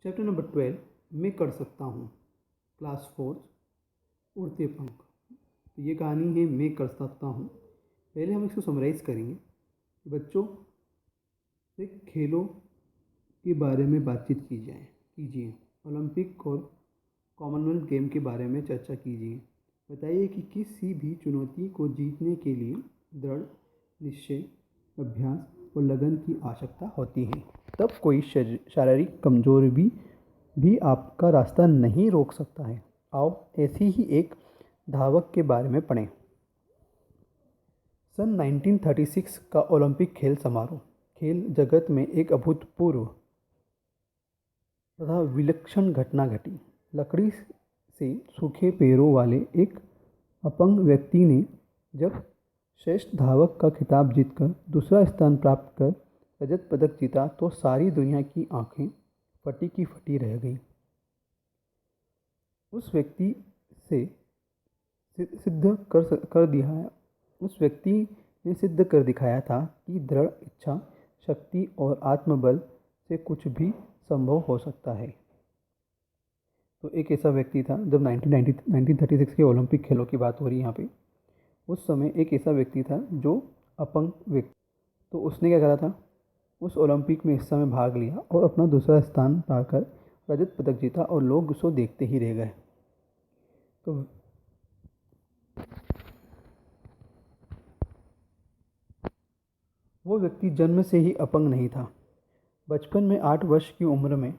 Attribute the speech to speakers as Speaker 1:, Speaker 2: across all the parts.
Speaker 1: Chapter number 12, मैं कर सकता हूँ। क्लास 4, उड़ते पंख। तो ये कहानी है मैं कर सकता हूँ। पहले हम इसको समराइज़ करेंगे। बच्चों से खेलों के बारे में बातचीत कीजिए। ओलंपिक और कॉमनवेल्थ गेम के बारे में चर्चा कीजिए। बताइए कि किसी भी चुनौती को जीतने के लिए दृढ़ निश्चय, अभ्यास और लगन की आवश्यकता होती है। तब कोई शारीरिक कमजोरी भी आपका रास्ता नहीं रोक सकता है। आओ ऐसी ही एक धावक के बारे में पढ़ें। सन 1936 का ओलंपिक खेल समारोह खेल जगत में एक अभूतपूर्व तथा विलक्षण घटना घटी। लकड़ी से सूखे पैरों वाले एक अपंग व्यक्ति ने जब श्रेष्ठ धावक का खिताब जीतकर दूसरा स्थान प्राप्त कर रजत पदक जीता तो सारी दुनिया की आंखें फटी की फटी रह गई। उस व्यक्ति से सिद्ध कर दिया है उस व्यक्ति ने सिद्ध कर दिखाया था कि दृढ़ इच्छा शक्ति और आत्मबल से कुछ भी संभव हो सकता है। तो एक ऐसा व्यक्ति था, जब 1936 के ओलंपिक खेलों की बात हो रही है यहाँ पे, उस समय एक ऐसा व्यक्ति था जो अपंग व्यक्ति। तो उसने क्या करा था, उस ओलंपिक में हिस्सा में भाग लिया और अपना दूसरा स्थान पाकर रजत पदक जीता और लोग उसको देखते ही रह गए। तो वो व्यक्ति जन्म से ही अपंग नहीं था। बचपन में 8 वर्ष की उम्र में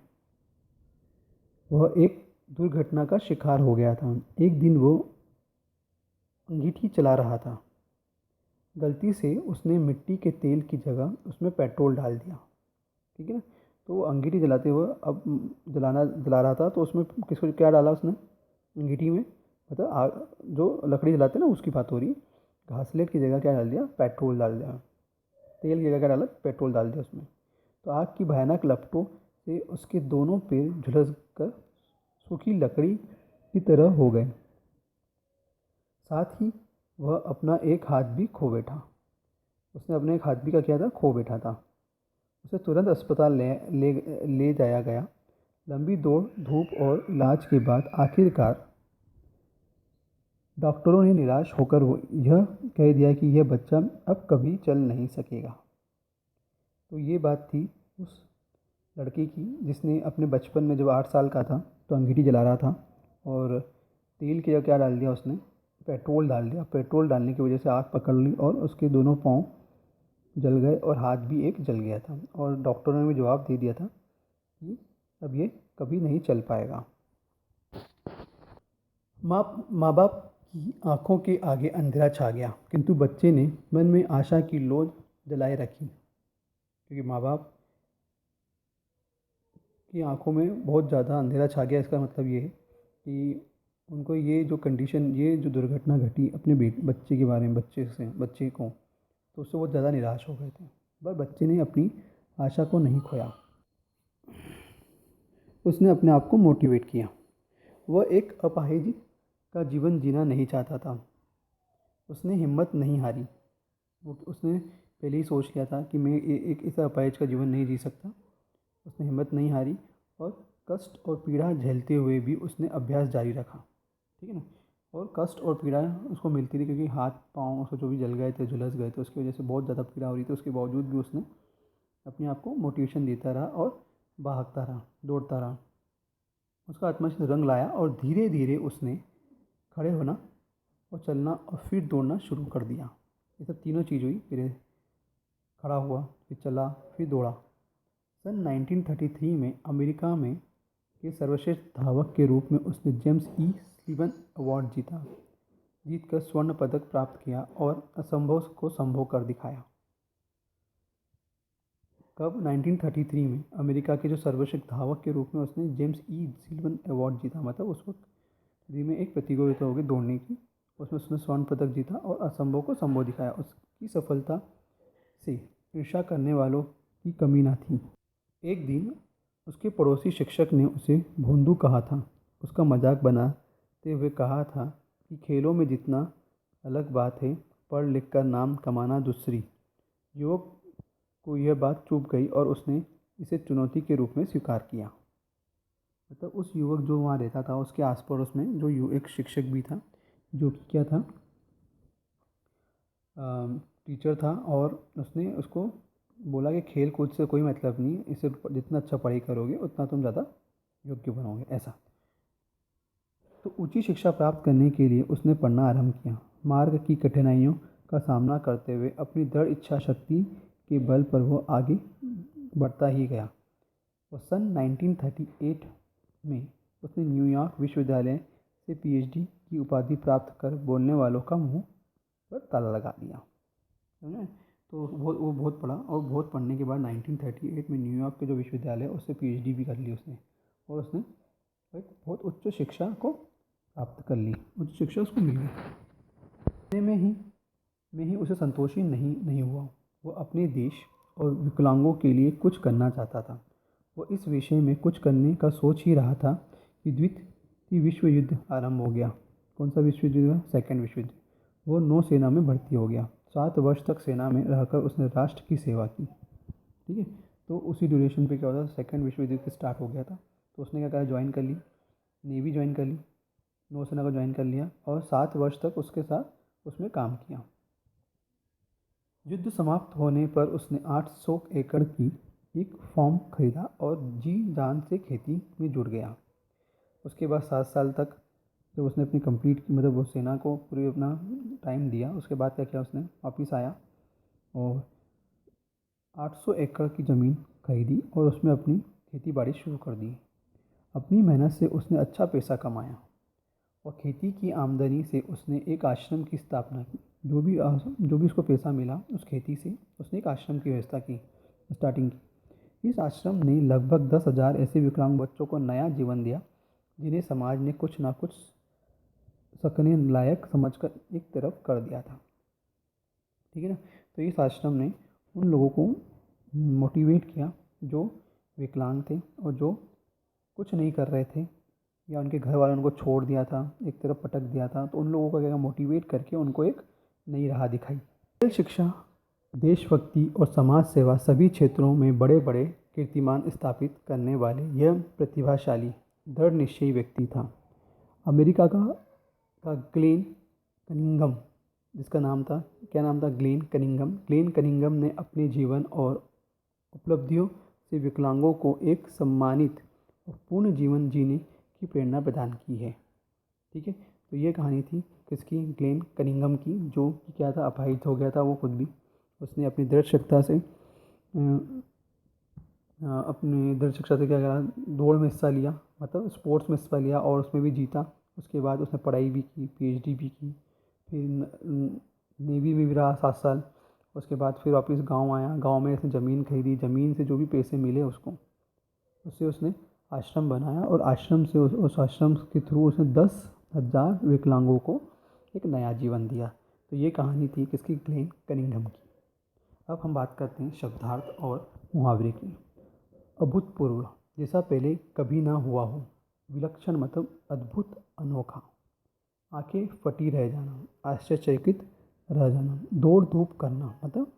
Speaker 1: वह एक दुर्घटना का शिकार हो गया था। एक दिन वो अंगीठी चला रहा था। गलती से उसने मिट्टी के तेल की जगह उसमें पेट्रोल डाल दिया। ठीक है ना। तो वो अंगीठी जलाते हुए अब जला रहा था, तो उसमें किसको क्या डाला उसने अंगीठी में, मतलब जो लकड़ी जलाते हैं ना उसकी बात हो रही है। घासलेट की जगह क्या डाल दिया, पेट्रोल डाल दिया। तेल की जगह क्या डाला, पेट्रोल डाल दिया उसमें। तो आग की भयानक लपटों से उसके दोनों पैर झुलस कर सूखी लकड़ी की तरह हो गए। साथ ही वह अपना एक हाथ भी खो बैठा। उसने अपने एक हाथ भी क्या किया था, खो बैठा था। उसे तुरंत अस्पताल ले जाया गया। लंबी दौड़ धूप और इलाज के बाद आखिरकार डॉक्टरों ने निराश होकर यह कह दिया कि यह बच्चा अब कभी चल नहीं सकेगा। तो ये बात थी उस लड़के की जिसने अपने बचपन में जब 8 साल का था तो अंगीठी जला रहा था और तेल की जगह क्या डाल दिया उसने, पेट्रोल डाल दिया। पेट्रोल डालने की वजह से आग पकड़ ली और उसके दोनों पाँव जल गए और हाथ भी एक जल गया था। और डॉक्टरों ने भी जवाब दे दिया था कि अब ये कभी नहीं चल पाएगा। माँ बाप की आंखों के आगे अंधेरा छा गया, किंतु बच्चे ने मन में आशा की लौ जलाए रखी। क्योंकि माँ बाप की आंखों में बहुत ज़्यादा अंधेरा छा गया, इसका मतलब ये है कि उनको ये जो कंडीशन, ये जो दुर्घटना घटी अपने बच्चे के बारे में, बच्चे को, तो उससे बहुत ज़्यादा निराश हो गए थे। पर बच्चे ने अपनी आशा को नहीं खोया। उसने अपने आप को मोटिवेट किया। वह एक अपाहिज का जीवन जीना नहीं चाहता था। उसने हिम्मत नहीं हारी। उसने पहले ही सोच लिया था कि मैं एक ऐसा अपाहिज का जीवन नहीं जी सकता। उसने हिम्मत नहीं हारी और कष्ट और पीड़ा झेलते हुए भी उसने अभ्यास जारी रखा। ठीक है ना। और कष्ट और पीड़ा उसको मिलती थी क्योंकि हाथ पाँव उसको जो भी जल गए थे, झुलस गए थे, उसकी वजह से बहुत ज़्यादा पीड़ा हो रही थी। उसके बावजूद भी उसने अपने आप को मोटिवेशन देता रहा और भागता रहा, दौड़ता रहा। उसका आत्मविश्वास रंग लाया और धीरे धीरे उसने खड़े होना और चलना और फिर दौड़ना शुरू कर दिया। ये सब तीनों चीज़ हुई। फिर खड़ा हुआ, फिर चला, फिर दौड़ा। सन 1933 में अमेरिका में के सर्वश्रेष्ठ धावक के रूप में उसने जेम्स ई स्लीवन अवार्ड जीतकर स्वर्ण पदक प्राप्त किया और असंभव को संभव कर दिखाया। कब 1933 में अमेरिका के जो सर्वश्रेष्ठ धावक के रूप में उसने जेम्स ई स्लीवन अवार्ड जीता, मतलब उस वक्त में एक प्रतियोगिता होगी दौड़ने की, उसमें उसने स्वर्ण पदक जीता और असंभव को संभव दिखाया। उसकी सफलता से ईर्ष्या करने वालों की कमी न थी। एक दिन उसके पड़ोसी शिक्षक ने उसे भोंदू कहा था। उसका मजाक बनाते हुए कहा था कि खेलों में जितना अलग बात है, पढ़ लिख कर नाम कमाना दूसरी। युवक को यह बात चुभ गई और उसने इसे चुनौती के रूप में स्वीकार किया। मतलब उस युवक जो वहाँ रहता था उसके आस पड़ोस में एक शिक्षक भी था, जो कि क्या था, टीचर था। और उसने उसको बोला कि खेल कूद से कोई मतलब नहीं, इससे जितना अच्छा पढ़ाई करोगे उतना तुम ज़्यादा योग्य बनोगे, ऐसा। तो ऊंची शिक्षा प्राप्त करने के लिए उसने पढ़ना आरंभ किया। मार्ग की कठिनाइयों का सामना करते हुए अपनी दृढ़ इच्छा शक्ति के बल पर वो आगे बढ़ता ही गया। और सन 1938 में उसने न्यूयॉर्क विश्वविद्यालय से पीएचडी की उपाधि प्राप्त कर बोलने वालों का मुंह पर ताला लगा दिया। समझे? तो वो बहुत पढ़ा, और बहुत पढ़ने के बाद 1938 में न्यूयॉर्क के जो विश्वविद्यालय है उससे पीएचडी भी कर ली उसने। और उसने एक बहुत उच्च शिक्षा को प्राप्त कर ली, उच्च शिक्षा उसको मिल गई। इतने में ही उसे संतोषी नहीं हुआ। वो अपने देश और विकलांगों के लिए कुछ करना चाहता था। वो इस विषय में कुछ करने का सोच ही रहा था कि द्वितीय विश्व युद्ध आरंभ हो गया। कौन सा विश्व युद्ध? सेकेंड विश्व युद्ध। वो नौसेना में भर्ती हो गया। 7 वर्ष तक सेना में रहकर उसने राष्ट्र की सेवा की। ठीक है। तो उसी ड्यूरेशन पे क्या होता था, सेकेंड विश्व युद्ध स्टार्ट हो गया था। तो उसने क्या करा, ज्वाइन कर ली, नेवी ज्वाइन कर ली, नौसेना को ज्वाइन कर लिया, और 7 वर्ष तक उसके साथ उसमें काम किया। युद्ध समाप्त होने पर उसने 800 एकड़ की एक फॉर्म खरीदा और जी जान से खेती में जुट गया। उसके बाद 7 साल तक जब उसने अपनी कंप्लीट की, मतलब वो सेना को पूरी अपना टाइम दिया, उसके बाद क्या किया, उसने वापस आया और 800 एकड़ की ज़मीन खरीदी और उसमें अपनी खेती बाड़ी शुरू कर दी। अपनी मेहनत से उसने अच्छा पैसा कमाया और खेती की आमदनी से उसने एक आश्रम की स्थापना की। जो भी उसको पैसा मिला उस खेती से उसने एक आश्रम की व्यवस्था की, स्टार्टिंग की। इस आश्रम ने लगभग 10,000 ऐसे विकलांग बच्चों को नया जीवन दिया, जिन्हें समाज ने कुछ ना कुछ सकने लायक समझकर एक तरफ कर दिया था। ठीक है ना। तो इस आश्रम ने उन लोगों को मोटिवेट किया जो विकलांग थे और जो कुछ नहीं कर रहे थे, या उनके घर वालों ने उनको छोड़ दिया था, एक तरफ पटक दिया था। तो उन लोगों को क्या, मोटिवेट करके उनको एक नई राह दिखाई। खेल, शिक्षा, देशभक्ति और समाज सेवा सभी क्षेत्रों में बड़े बड़े कीर्तिमान स्थापित करने वाले यह प्रतिभाशाली दृढ़ निश्चयी व्यक्ति था। अमेरिका का ग्लेन कनिंघम, जिसका नाम था, क्या नाम था, ग्लेन कनिंघम ने अपने जीवन और उपलब्धियों से विकलांगों को एक सम्मानित और पूर्ण जीवन जीने की प्रेरणा प्रदान की है। ठीक है। तो ये कहानी थी किसकी, ग्लेन कनिंघम की, जो कि क्या था, अपाहिज हो गया था वो खुद भी। उसने अपनी दृढ़ शिक्षा से क्या करा, दौड़ में हिस्सा लिया, मतलब स्पोर्ट्स में हिस्सा लिया और उसमें भी जीता। उसके बाद उसने पढ़ाई भी की, पीएचडी भी की, फिर नेवी में भी रहा 7 साल। उसके बाद फिर वापस गांव आया, गांव में उसने ज़मीन खरीदी, ज़मीन से जो भी पैसे मिले उससे उसने आश्रम बनाया, और आश्रम से उस आश्रम के थ्रू उसने 10,000 विकलांगों को एक नया जीवन दिया। तो ये कहानी थी किसकी, ग्लेन कनिंघम की। अब हम बात करते हैं शब्दार्थ और मुहावरे की। अभूतपूर्व, जैसा पहले कभी ना हुआ हो। विलक्षण मतलब अद्भुत, अनोखा। आंखें फटी रह जाना, आश्चर्यचकित रह जाना। दौड़ धूप करना मतलब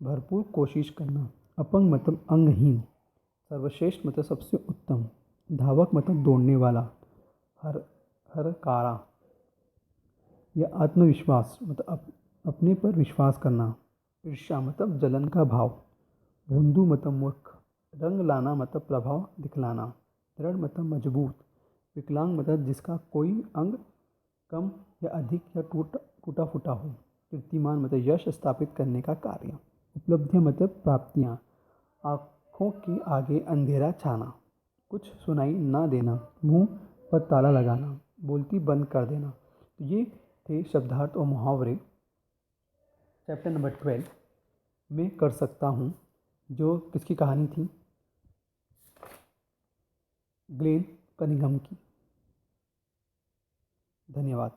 Speaker 1: भरपूर कोशिश करना। अपंग मतलब अंगहीन। सर्वश्रेष्ठ मतलब सबसे उत्तम। धावक मतलब दौड़ने वाला। हर हर कारा या आत्मविश्वास मतलब अपने पर विश्वास करना। ईर्ष्या मतलब जलन का भाव। भोंदू मतलब मूर्ख। रंग लाना मतलब प्रभाव दिखलाना। दृढ़ मतलब मजबूत। विकलांग मतलब जिसका कोई अंग कम या अधिक या टूटा फूटा हो। कीर्तिमान मतलब यश स्थापित करने का कार्य। उपलब्धियाँ मतलब प्राप्तियाँ। आँखों के आगे अंधेरा छाना, कुछ सुनाई ना देना, मुंह पर ताला लगाना, बोलती बंद कर देना। तो ये थे शब्दार्थ और मुहावरे चैप्टर नंबर 12 में कर सकता हूँ, जो किसकी कहानी थी, ग्लेन कनिंघम की। धन्यवाद।